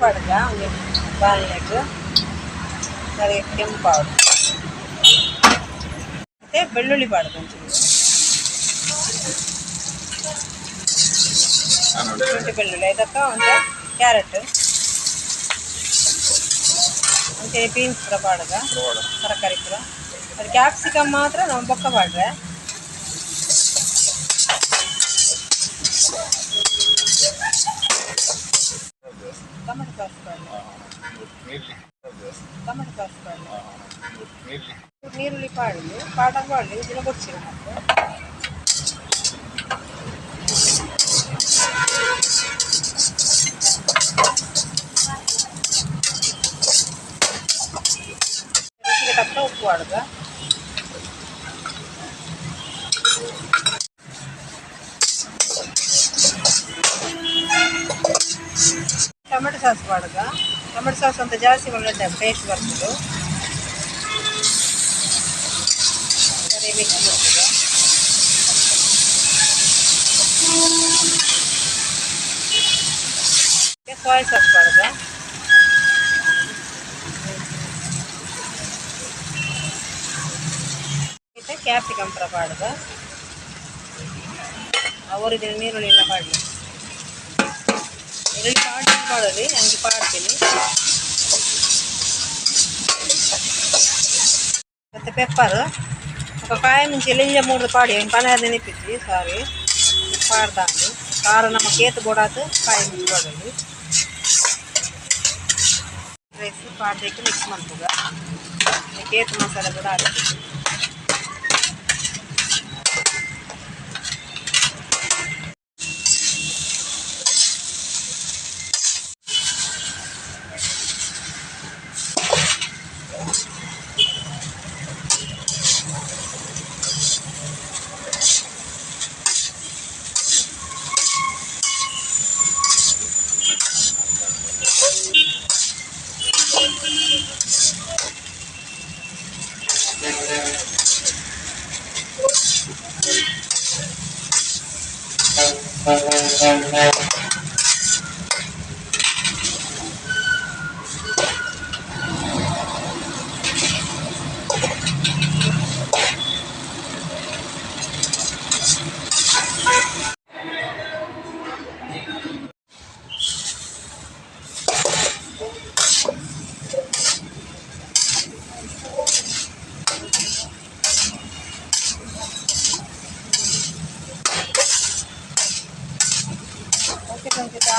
ಪಡ್ಗ ಒಂದು ಬಾಲ್ನೆಗ್ ಸರಿ ಕೆಂಪು ಪಾಡು ಮತ್ತು ಬೆಳ್ಳುಳ್ಳಿ ಪಾಡ್ಗ ಒಂಚೂರು ಶುಂಠಿ ಬೆಳ್ಳುಳ್ಳಿ ಇದಕ್ಕೆ ಒಂದು ಕ್ಯಾರೆಟ್ ಮತ್ತು ಬೀನ್ಸ್ ಕೂಡ ಪಾಡ್ಗ ತರಕಾರಿ ಕೂಡ ಅದು ಕ್ಯಾಪ್ಸಿಕಮ್ ಮಾತ್ರ ನಾವು ಬೊಕ್ಕ ಪಾಡ್ರೆ ಟೊಮೆಟೊ ಸಾಸ್ ಪಾಡ್ರೆ ಟೊಮೆಟೊ ಸಾಸ್ ಪಾಡ್ರೆ ನೀರುಳ್ಳಿ ಪಾಡಲಿ ಪಾಡಂಗ ಪಾಡಲಿ ಇದನ್ನು ಗೊತ್ತಿಲ್ಲ ಮತ್ತೆ ರುಚಿಗೆ ತಕ್ಕ ಉಪ್ಪು ಪಾಡ್ಗ ಟೊಮೆಟೊ ಸಾಸ್ ಪಾಡ್ಗ ಟೊಮೆಟೊ ಸಾಸ್ ಅಂತ ಜಾಸ್ತಿ ಒಳ್ಳೆ ಟೇಸ್ಟ್ ಬರ್ತದೆ ಸರಿ ಮಿಕ್ಸ್ ಮಾಡ್ತದೆ ಸೋಯಾ ಸಾಸ್ ಪಾಡ್ಗ ಮತ್ತು ಕ್ಯಾಪ್ಸಿಕಮ್ ಥರ ಪಾಡ್ಗ ಅವರಿದ್ರೆ ನೀರುಳ್ಳಿ ಎಲ್ಲ ಪಾಡಲಿ ಈರುಳ್ಳಿ ಪಾಡಲಿ ಹಂಗೆ ಪಾಡ್ತೀನಿ ಮತ್ತು ಪೆಪ್ಪರ್ ఒక కాయ నుంచి ఎల్లింజ మూడు పాడి పనర్ నెనిపించి సారీ పాడదాము కారం ನಮ್ಮ కేతు బోడాతు కాయ నుంచి పాడాలి రైస్ పాడేకి మిక్స్ మంతుగా కేతు మసాలా కూడా ఆడుతుంది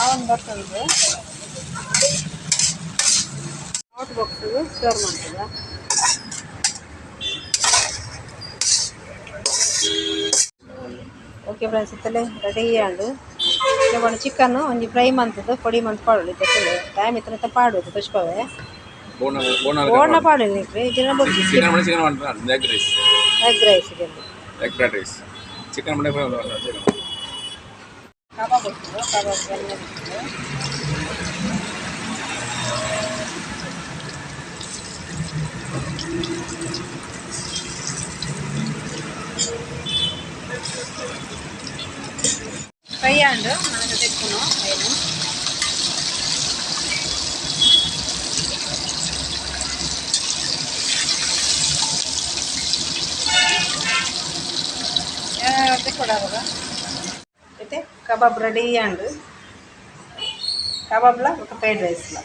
ಆವನ್ ಬರ್ತದೆ ಔಟ್ ಬಾಕ್ಸಿಗೆ ಸ್ಟೋರ್ ಮಾಡ್ತದ ಓಕೆ ಫ್ರೆಂಡ್ಸ್ ಇತ್ತಲೇ ರೆಡಿ ಆಂಡು ಇವಾಗ ಚಿಕನ್ ಒಂಜಿ ಫ್ರೈ ಮಂತದ್ದು ಪೊಡಿ ಮಂತ್ ಪಾಡೋದು ಇತ್ತಲೆ ಟೈಮ್ ಇತ್ತಂತ ಪಾಡೋದು ಪುಷ್ಪವೇ ಬೋರ್ನ ಪಾಡೋದು ನಿಕ್ರಿ ಇದನ್ನ ಬಗ್ಗೆ ಎಗ್ ರೈಸ್ ಚಿಕನ್ ಮಂಡೆ ಕಬಾಬ್ ಇತ್ತು ಕಬಾಬ್ ಬೆಣ್ಣೆ ಇತ್ತು ಫ್ರೈ ಆಂಡು మనకు తెచ్చుకును నేను తెచ్చుకోవడానికి అయితే కబాబ్ రెడీ అండ్ కబాబ్లో ఒక ఫ్రైడ్ రైస్లో